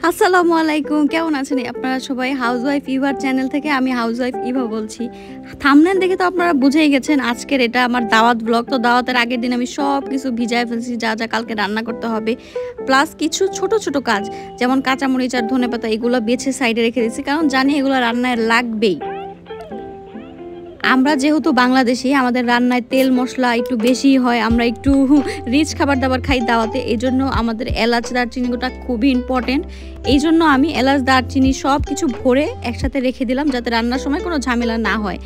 আসসালামু আলাইকুম, কেমন আছেন আপনারা সবাই? হাউসওয়াইফ ইভার চ্যানেল থেকে আমি হাউসওয়াইফ ইভা বলছি। থাম্বনেল দেখে তো আপনারা বুঝেই গেছেন আজকের এটা আমার দাওয়াত ব্লগ। তো দাওয়াতের আগের দিন আমি সব কিছু ভিজায় ফেলছি, যা যা কালকে রান্না করতে হবে, প্লাস কিছু ছোট ছোট কাজ যেমন কাঁচামরিচ আর ধনেপাতা এগুলো বেছে সাইডে রেখে দিয়েছি, কারণ জানি এগুলো রান্নায় লাগবেই। আমরা যেহেতু বাংলাদেশি, আমাদের রান্নায় তেল মশলা একটু বেশি হয়, আমরা একটু রিচ খাবার দাবার খাই দাওয়াতে, এই জন্য আমাদের এলাচ দারচিনিটা খুবই ইম্পর্টেন্ট। এই জন্য আমি এলাচ দারচিনি সব কিছু ভরে একসাথে রেখে দিলাম, যাতে রান্নার সময় কোনো ঝামেলা না হয়।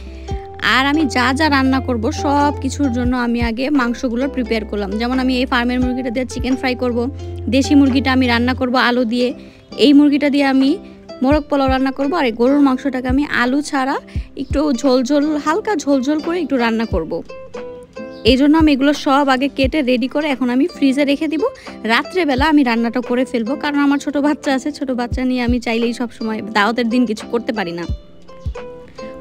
আর আমি যা যা রান্না করব সব কিছুর জন্য আমি আগে মাংসগুলো প্রিপেয়ার করলাম। যেমন আমি এই ফার্মের মুরগিটা দিয়ে চিকেন ফ্রাই করব, দেশি মুরগিটা আমি রান্না করব আলু দিয়ে, এই মুরগিটা দিয়ে আমি মোরগ পোলাও রান্না করব, আর এই গরুর মাংসটাকে আমি আলু ছাড়া একটু ঝোল হালকা ঝোল করে একটু রান্না করব। এই জন্য আমি এগুলো সব আগে কেটে রেডি করে এখন আমি ফ্রিজে রেখে দিব। রাত্রেবেলা আমি রান্নাটা করে ফেলবো, কারণ আমার ছোট বাচ্চা আছে, ছোট বাচ্চা নিয়ে আমি চাইলেই সব সময় দাওয়াতের দিন কিছু করতে পারি না।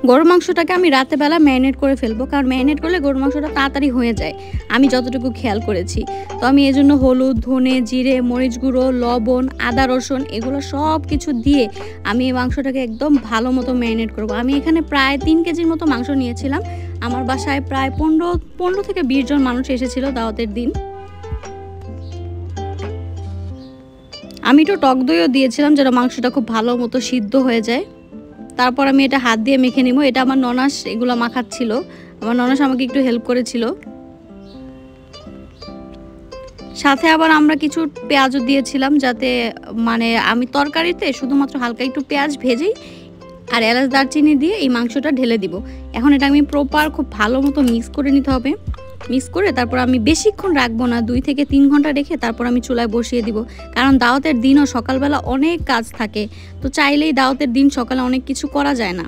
গরুর মাংসটাকে আমি রাতেবেলা ম্যারিনেট করে ফেলবো, কারণ ম্যারিনেট করলে গরুর মাংসটা তাড়াতাড়ি হয়ে যায়, আমি যতটুকু খেয়াল করেছি। তো আমি এই জন্য হলুদ, ধনে, জিরে, মরিচ গুঁড়ো, লবণ, আদা, রসুন এগুলো সব কিছু দিয়ে আমি এই মাংসটাকে একদম ভালো মতো ম্যারিনেট করবো। আমি এখানে প্রায় 3 কেজির মতো মাংস নিয়েছিলাম। আমার বাসায় প্রায় 15 থেকে 20 জন মানুষ এসেছিল দাওয়াতের দিন। আমি একটু টক দইও দিয়েছিলাম, যেন মাংসটা খুব ভালো মতো সিদ্ধ হয়ে যায়। তারপর আমি এটা হাত দিয়ে মেখে নিব। এটা আমার ননাস এগুলো মাখাচ্ছিল, আমার ননাস আমাকে একটু হেল্প করেছিল। সাথে আবার আমরা কিছু পেঁয়াজও দিয়েছিলাম, যাতে মানে আমি তরকারিতে শুধুমাত্র হালকা একটু পেঁয়াজ ভেজেই আর এলাচ দারচিনি দিয়ে এই মাংসটা ঢেলে দিব। এখন এটা আমি প্রপার খুব ভালো মতো মিক্স করে নিতে হবে। মিক্স করে তারপর আমি বেশিক্ষণ রাখবো না, 2 থেকে 3 ঘন্টা রেখে তারপর আমি চুলায় বসিয়ে দিব, কারণ দাওয়াতের দিনও সকালবেলা অনেক কাজ থাকে, তো চাইলেই দাওয়াতের দিন সকালে অনেক কিছু করা যায় না।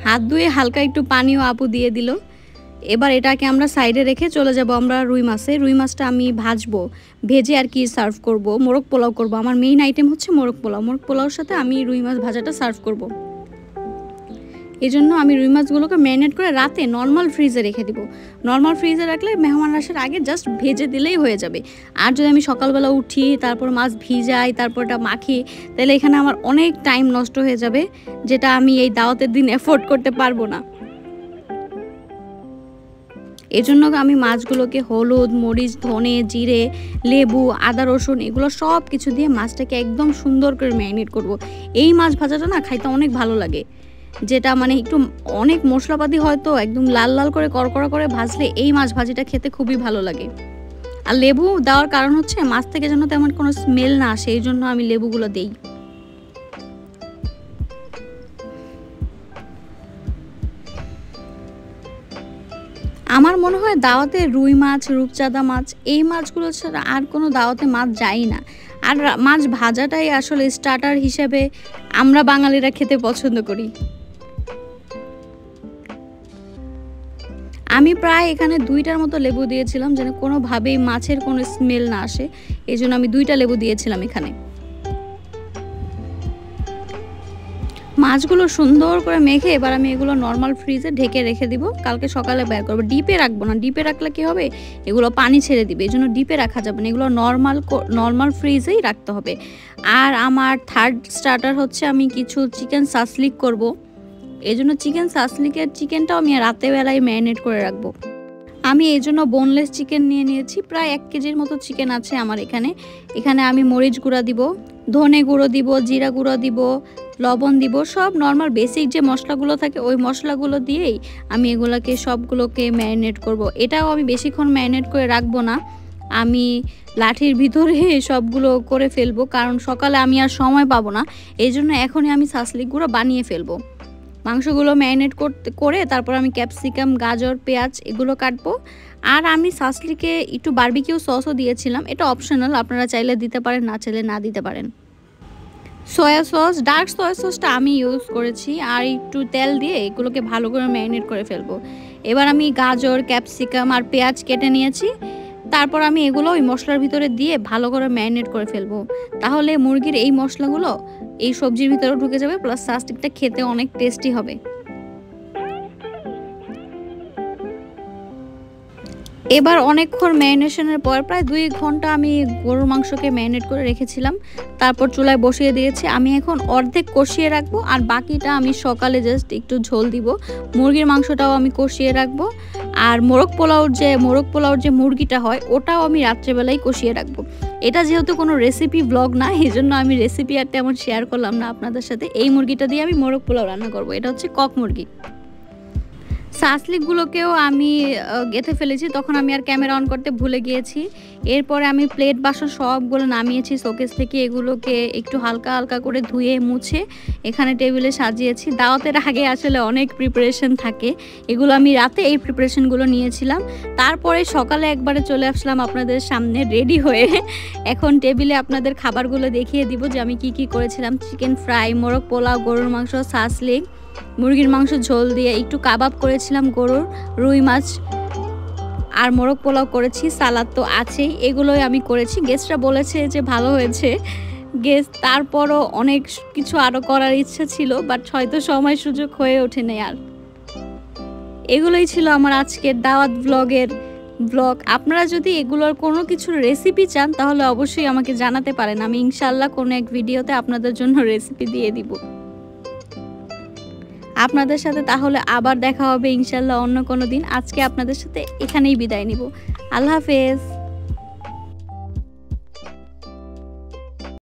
হাত ধুয়ে হালকা একটু পানিও আপু দিয়ে দিল। এবার এটাকে আমরা সাইডে রেখে চলে যাব আমরা রুই মাছে। রুই মাছটা আমি ভাজবো, ভেজে আর কি সার্ভ করব, মোরগ পোলাও করব। আমার মেইন আইটেম হচ্ছে মোরগ পোলাও। মোরগ পোলাওর সাথে আমি রুই মাছ ভাজাটা সার্ভ করব। এই জন্য আমি রুই মাছগুলোকে ম্যারিনেট করে রাতে নর্মাল ফ্রিজে রেখে দিব। নর্মাল ফ্রিজে রাখলে মেহমান আসার আগে জাস্ট ভেজে দিলেই হয়ে যাবে। আর যদি আমি সকালবেলা উঠি, তারপর মাছ ভিজাই, তারপর এটা মাখি, তাহলে এখানে আমার অনেক টাইম নষ্ট হয়ে যাবে, যেটা আমি এই দাওয়াতের দিন এফোর্ড করতে পারবো না। এই জন্য আমি মাছগুলোকে হলুদ, মরিচ, ধনে, জিরে, লেবু, আদা, রসুন এগুলো সব কিছু দিয়ে মাছটাকে একদম সুন্দর করে ম্যারিনেট করব। এই মাছ ভাজাটা না খাইতে অনেক ভালো লাগে, যেটা মানে একটু অনেক মশলাপাতি হয়তো একদম লাল লাল করে কড়কড়া করে ভাজলে এই মাছ ভাজিটা খেতে খুবই ভালো লাগে। আর লেবু দেওয়ার কারণ হচ্ছে মাছ থেকে যেন তেমন কোনো স্মেল না আসে, এই জন্য আমি লেবুগুলো দেই। আমার মনে হয় দাওয়াতে রুই মাছ, রূপচাঁদা মাছ এই মাছগুলো ছাড়া আর কোনো দাওয়াতে মাছ যায় না। আর মাছ ভাজাটাই আসলে স্টার্টার হিসেবে আমরা বাঙালিরা খেতে পছন্দ করি। আমি প্রায় এখানে 2টার মতো লেবু দিয়েছিলাম, যেন কোনোভাবেই মাছের কোনো স্মেল না আসে, এই জন্য আমি 2টা লেবু দিয়েছিলাম এখানে। মাছগুলো সুন্দর করে মেখে এবার আমি এগুলো নর্মাল ফ্রিজে ঢেকে রেখে দিব, কালকে সকালে বের করবো। ডিপে রাখবো না, ডিপে রাখলে কি হবে, এগুলো পানি ছেড়ে দিবে, এই জন্য ডিপে রাখা যাবে না, এগুলো নর্মাল ফ্রিজেই রাখতে হবে। আর আমার থার্ড স্টার্টার হচ্ছে আমি কিছু চিকেন সাসলিক করব, এই জন্য চিকেনটাও আমি রাতেবেলায় ম্যারিনেট করে রাখবো। আমি এই জন্য বোনলেস চিকেন নিয়ে নিয়েছি, প্রায় 1 কেজির মতো চিকেন আছে আমার এখানে আমি মরিচ গুঁড়া দিব, ধনে গুঁড়ো দিব, জিরা গুঁড়ো দিব, লবণ দিব, সব নর্মাল বেসিক যে মশলাগুলো থাকে ওই মশলাগুলো দিয়েই আমি এগুলোকে সবগুলোকে ম্যারিনেট করব। এটাও আমি বেশিক্ষণ ম্যারিনেট করে রাখবো না, আমি লাঠির ভিতরে সবগুলো করে ফেলবো, কারণ সকালে আমি আর সময় পাবো না, এই জন্য এখনই আমি সাসলিক গুঁড়ো বানিয়ে ফেলবো। মাংসগুলো ম্যারিনেট করে তারপর আমি ক্যাপসিকাম, গাজর, পেঁয়াজ এগুলো কাটবো। আর আমি সাসলিকে একটু বারবিকিউ সসও দিয়েছিলাম, এটা অপশনাল, আপনারা চাইলে দিতে পারেন, না চাইলে না দিতে পারেন। সয়া সস, ডার্ক সয়া সসটা আমি ইউজ করেছি, আর একটু তেল দিয়ে এগুলোকে ভালো করে ম্যারিনেট করে ফেলবো। এবার আমি গাজর, ক্যাপসিকাম আর পেঁয়াজ কেটে নিয়েছি, তারপর আমি এগুলো ওই মশলার ভিতরে দিয়ে ভালো করে ম্যারিনেট করে ফেলবো। তাহলে মুরগির এই মশলাগুলো এই সবজির ভিতরেও ঢুকে যাবে, প্লাস সাসলিকটা খেতে অনেক টেস্টি হবে। এবার অনেকক্ষণ ম্যারিনেশনের পর প্রায় 2 ঘন্টা আমি গরুর মাংসকে ম্যারিনেট করে রেখেছিলাম। তারপর চুলায় বসিয়ে দিয়েছি। আমি এখন অর্ধেক কষিয়ে রাখবো আর বাকিটা আমি সকালে জাস্ট একটু ঝোল দিব। মুরগির মাংসটাও আমি কষিয়ে রাখবো। আর মোরগ পোলাওর যে মুরগিটা হয় ওটাও আমি রাত্রেবেলায় কষিয়ে রাখবো। এটা যেহেতু কোনো রেসিপি ব্লগ না, এজন্য আমি রেসিপি আর তেমন শেয়ার করলাম না আপনাদের সাথে। এই মুরগিটা দিয়ে আমি মোরগ পোলাও রান্না করব। এটা হচ্ছে কক মুরগি। সাসলিকগুলোকেও আমি গেঁথে ফেলেছি, তখন আমি আর ক্যামেরা অন করতে ভুলে গিয়েছি। এরপরে আমি প্লেট বাসন সবগুলো নামিয়েছি শোকেস থেকে। এগুলোকে একটু হালকা হালকা করে ধুয়ে মুছে এখানে টেবিলে সাজিয়েছি। দাওয়াতের আগে আসলে অনেক প্রিপারেশন থাকে, এগুলো আমি রাতে এই প্রিপারেশনগুলো নিয়েছিলাম। তারপরে সকালে একবারে চলে আসলাম আপনাদের সামনে রেডি হয়ে। এখন টেবিলে আপনাদের খাবারগুলো দেখিয়ে দিব যে আমি কি করেছিলাম। চিকেন ফ্রাই, মোরগ পোলাও, গরুর মাংস, সাসলিক, মুরগির মাংস ঝোল দিয়ে, একটু কাবাব করেছিলাম গরুর, রুই মাছ আর মোরগ পোলাও করেছি, সালাদ তো আছেই। এগুলোই আমি করেছি। গেস্টরা বলেছে যে ভালো হয়েছে। তারপরও অনেক কিছু আরও করার ইচ্ছা ছিল, বাট হয়তো সময় সুযোগ হয়ে ওঠেনি আর। এগুলোই ছিল আমার আজকের দাওয়াত ব্লগ। আপনারা যদি এগুলোর কোনো কিছুর রেসিপি চান তাহলে অবশ্যই আমাকে জানাতে পারেন। আমি ইনশাল্লাহ কোনো এক ভিডিওতে আপনাদের জন্য রেসিপি দিয়ে দিব। আপনাদের সাথে তাহলে আবার দেখা হবে ইনশাল্লাহ অন্য কোনো দিন। আজকে আপনাদের সাথে এখানেই বিদায় নিব। আল্লাহ হাফেজ।